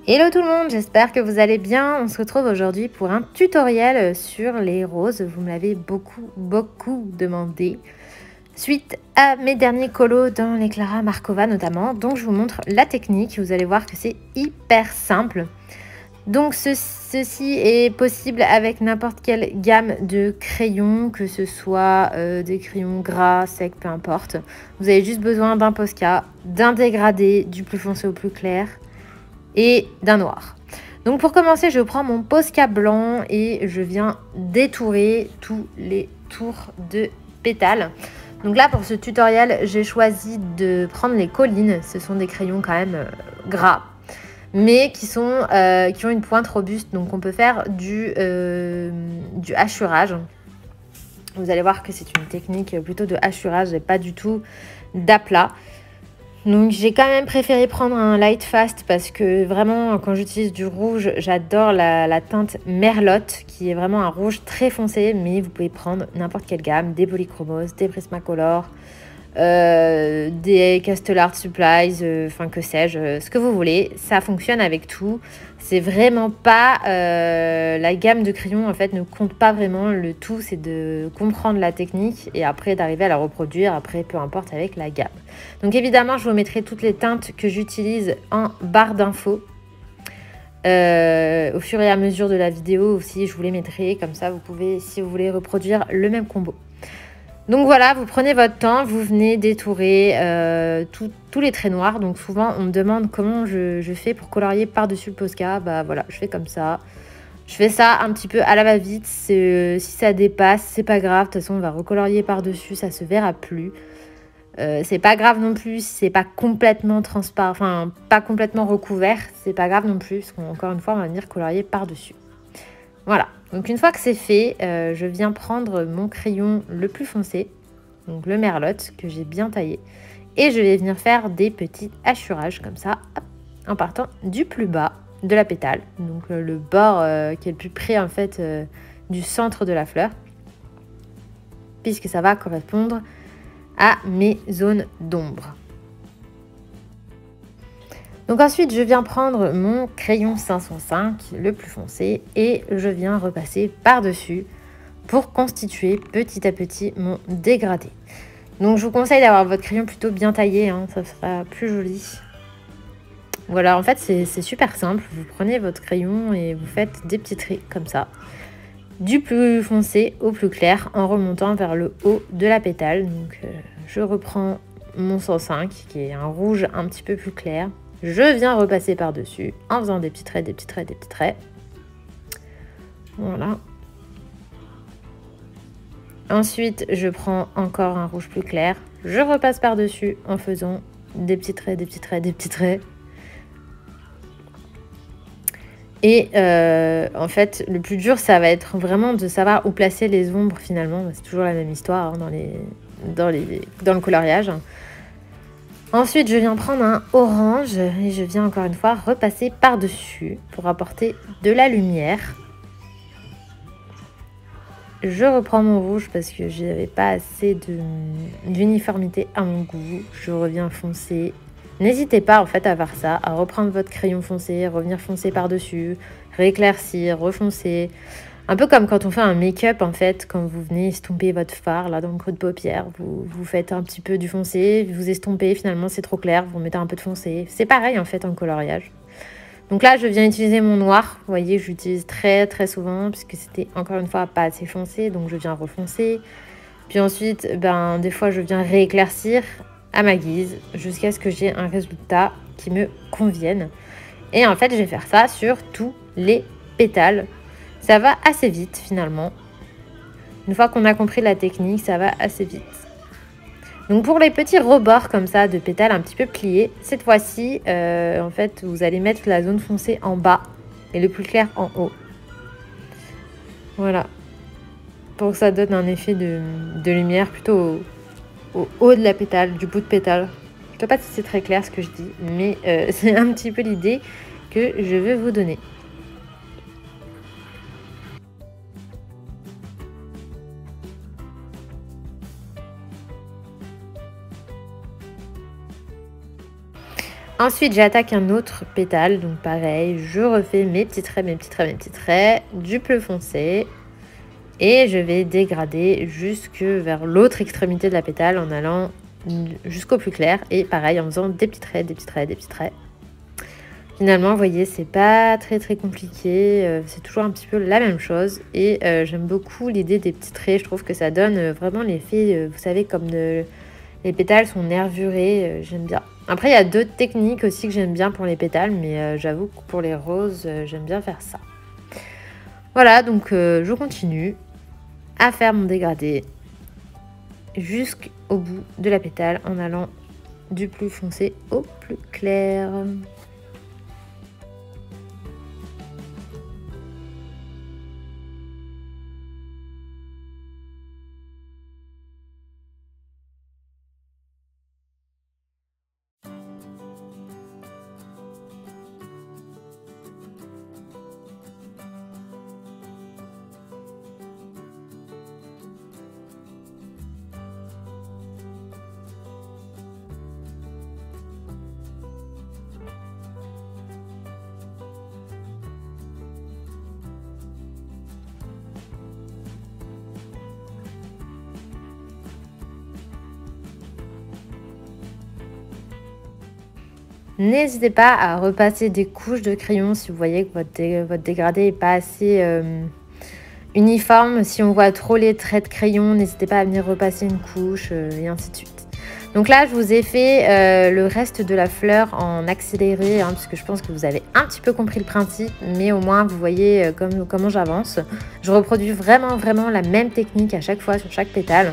Hello tout le monde, j'espère que vous allez bien. On se retrouve aujourd'hui pour un tutoriel sur les roses. Vous me l'avez beaucoup demandé. Suite à mes derniers colos dans les Clara Markova notamment. Donc je vous montre la technique. Vous allez voir que c'est hyper simple. Donc ceci est possible avec n'importe quelle gamme de crayons, que ce soit des crayons gras, secs, peu importe. Vous avez juste besoin d'un Posca, d'un dégradé, du plus foncé au plus clair et d'un noir. Donc pour commencer, je prends mon Posca blanc et je viens détourer tous les tours de pétales. Donc là, pour ce tutoriel, j'ai choisi de prendre les collines. Ce sont des crayons quand même gras, mais qui ont une pointe robuste. Donc on peut faire du hachurage. Vous allez voir que c'est une technique plutôt de hachurage et pas du tout d'aplat. Donc j'ai quand même préféré prendre un light fast parce que vraiment quand j'utilise du rouge, j'adore la teinte Merlotte qui est vraiment un rouge très foncé, mais vous pouvez prendre n'importe quelle gamme, des Polychromos, des Prismacolor, des Castle Art Supplies, enfin que sais-je, ce que vous voulez, ça fonctionne avec tout. C'est vraiment pas la gamme de crayons en fait ne compte pas vraiment, le tout c'est de comprendre la technique et après d'arriver à la reproduire après peu importe avec la gamme. Donc évidemment je vous mettrai toutes les teintes que j'utilise en barre d'infos au fur et à mesure de la vidéo aussi, je vous les mettrai comme ça vous pouvez si vous voulez reproduire le même combo. Donc voilà, vous prenez votre temps, vous venez détourer tous les traits noirs. Donc souvent, on me demande comment je fais pour colorier par-dessus le Posca. Bah voilà, je fais comme ça. Je fais ça un petit peu à la va-vite. Si ça dépasse, c'est pas grave. De toute façon, on va recolorier par-dessus, ça se verra plus. C'est pas grave non plus si c'est pas complètement transparent, enfin pas complètement recouvert. C'est pas grave non plus, parce qu'encore une fois, on va venir colorier par-dessus. Voilà, donc une fois que c'est fait, je viens prendre mon crayon le plus foncé, donc le Merlotte que j'ai bien taillé, et je vais venir faire des petits hachurages comme ça, hop, en partant du plus bas de la pétale, donc le bord qui est le plus près en fait du centre de la fleur, puisque ça va correspondre à mes zones d'ombre. Donc ensuite, je viens prendre mon crayon 505, le plus foncé, et je viens repasser par-dessus pour constituer petit à petit mon dégradé. Donc je vous conseille d'avoir votre crayon plutôt bien taillé, hein, ça sera plus joli. Voilà, en fait c'est super simple, vous prenez votre crayon et vous faites des petits traits comme ça, du plus foncé au plus clair en remontant vers le haut de la pétale. Donc je reprends mon 105 qui est un rouge un petit peu plus clair. Je viens repasser par-dessus en faisant des petits traits, des petits traits, des petits traits. Voilà. Ensuite, je prends encore un rouge plus clair. Je repasse par-dessus en faisant des petits traits, des petits traits, des petits traits. Et en fait, le plus dur, ça va être vraiment de savoir où placer les ombres finalement. C'est toujours la même histoire hein, dans le coloriage. Ensuite, je viens prendre un orange et je viens encore une fois repasser par-dessus pour apporter de la lumière. Je reprends mon rouge parce que je n'avais pas assez d'uniformité à mon goût. Je reviens foncer. N'hésitez pas en fait à faire ça, à reprendre votre crayon foncé, revenir foncer par-dessus, rééclaircir, refoncer. Un peu comme quand on fait un make-up en fait, quand vous venez estomper votre fard là dans le creux de paupière, vous faites un petit peu du foncé, vous estompez, finalement c'est trop clair, vous mettez un peu de foncé. C'est pareil en fait en coloriage. Donc là je viens utiliser mon noir, vous voyez j'utilise très souvent puisque c'était encore une fois pas assez foncé, donc je viens refoncer. Puis ensuite des fois je viens rééclaircir à ma guise jusqu'à ce que j'ai un résultat qui me convienne. Et en fait je vais faire ça sur tous les pétales. Ça va assez vite finalement. Une fois qu'on a compris la technique, ça va assez vite. Donc pour les petits rebords comme ça de pétales un petit peu pliés, cette fois-ci, en fait, vous allez mettre la zone foncée en bas et le plus clair en haut. Voilà. Pour que ça donne un effet de lumière plutôt au haut de la pétale, du bout de pétale. Je ne sais pas si c'est très clair ce que je dis, mais c'est un petit peu l'idée que je veux vous donner. Ensuite, j'attaque un autre pétale, donc pareil, je refais mes petits traits, mes petits traits, mes petits traits, du bleu foncé. Et je vais dégrader jusque vers l'autre extrémité de la pétale en allant jusqu'au plus clair. Et pareil, en faisant des petits traits, des petits traits, des petits traits. Finalement, vous voyez, c'est pas très compliqué. C'est toujours un petit peu la même chose. Et j'aime beaucoup l'idée des petits traits. Je trouve que ça donne vraiment l'effet, vous savez, comme les pétales sont nervurés. J'aime bien. Après, il y a d'autres techniques aussi que j'aime bien pour les pétales. Mais j'avoue que pour les roses, j'aime bien faire ça. Voilà, donc je continue à faire mon dégradé jusqu'au bout de la pétale en allant du plus foncé au plus clair. N'hésitez pas à repasser des couches de crayon si vous voyez que votre dégradé n'est pas assez uniforme. Si on voit trop les traits de crayon, n'hésitez pas à venir repasser une couche et ainsi de suite. Donc là, je vous ai fait le reste de la fleur en accéléré, parce que je pense que vous avez un petit peu compris le principe, mais au moins vous voyez comment j'avance. Je reproduis vraiment la même technique à chaque fois sur chaque pétale,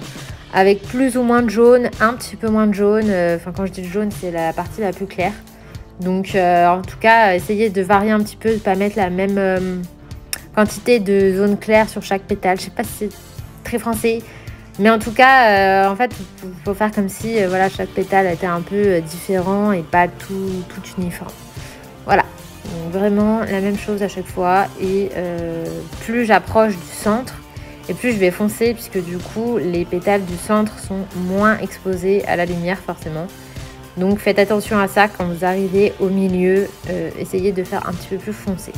avec plus ou moins de jaune, un petit peu moins de jaune. Enfin, quand je dis le jaune, c'est la partie la plus claire. Donc en tout cas, essayez de varier un petit peu, de ne pas mettre la même quantité de zone claire sur chaque pétale. Je sais pas si c'est très français, mais en tout cas, en fait, il faut faire comme si voilà, chaque pétale était un peu différent et pas tout uniforme. Voilà, donc vraiment la même chose à chaque fois. Et plus j'approche du centre, et plus je vais foncer, puisque du coup, les pétales du centre sont moins exposés à la lumière forcément. Donc faites attention à ça quand vous arrivez au milieu, essayez de faire un petit peu plus foncé.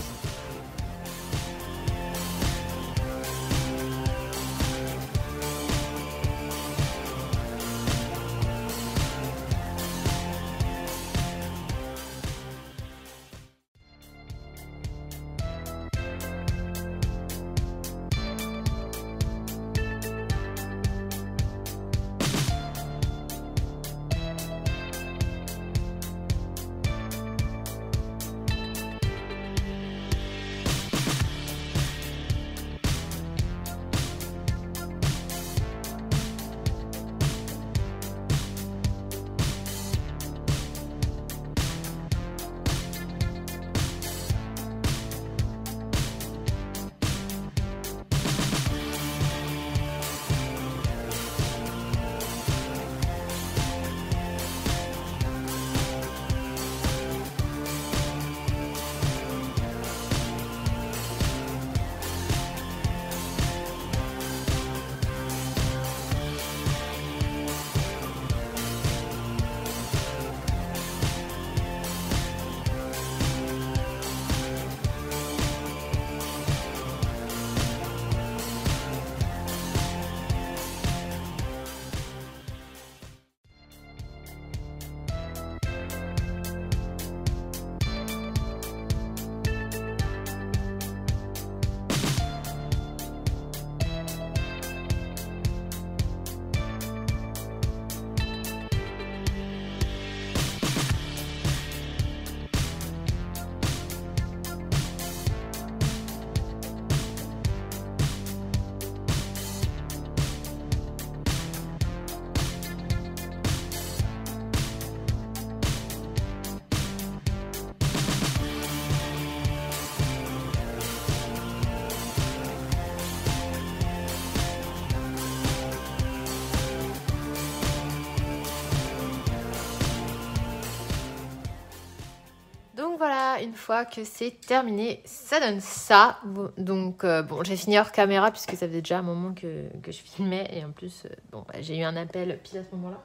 Donc voilà, une fois que c'est terminé, ça donne ça. Donc bon, j'ai fini hors caméra puisque ça faisait déjà un moment que je filmais. Et en plus, bon, j'ai eu un appel pile à ce moment-là.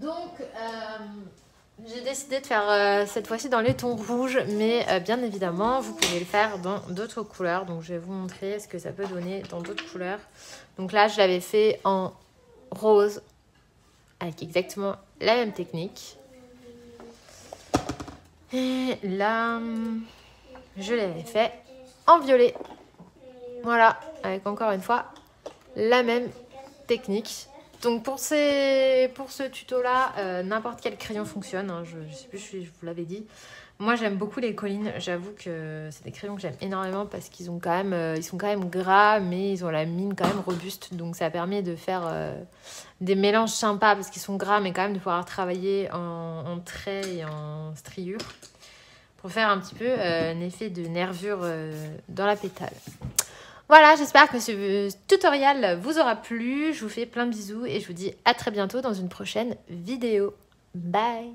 Donc J'ai décidé de faire cette fois-ci dans les tons rouges, mais bien évidemment, vous pouvez le faire dans d'autres couleurs. Donc, je vais vous montrer ce que ça peut donner dans d'autres couleurs. Donc là, je l'avais fait en rose, avec exactement la même technique. Et là, je l'avais fait en violet. Voilà, avec encore une fois la même technique. Donc pour ce tuto-là, n'importe quel crayon fonctionne. Hein, je sais plus, je vous l'avais dit. Moi, j'aime beaucoup les collines. J'avoue que c'est des crayons que j'aime énormément parce qu'ils ont quand même, ils sont quand même gras, mais ils ont la mine quand même robuste. Donc ça permet de faire des mélanges sympas parce qu'ils sont gras, mais quand même de pouvoir travailler en traits et en striures pour faire un petit peu un effet de nervure dans la pétale. Voilà, j'espère que ce tutoriel vous aura plu. Je vous fais plein de bisous et je vous dis à très bientôt dans une prochaine vidéo. Bye!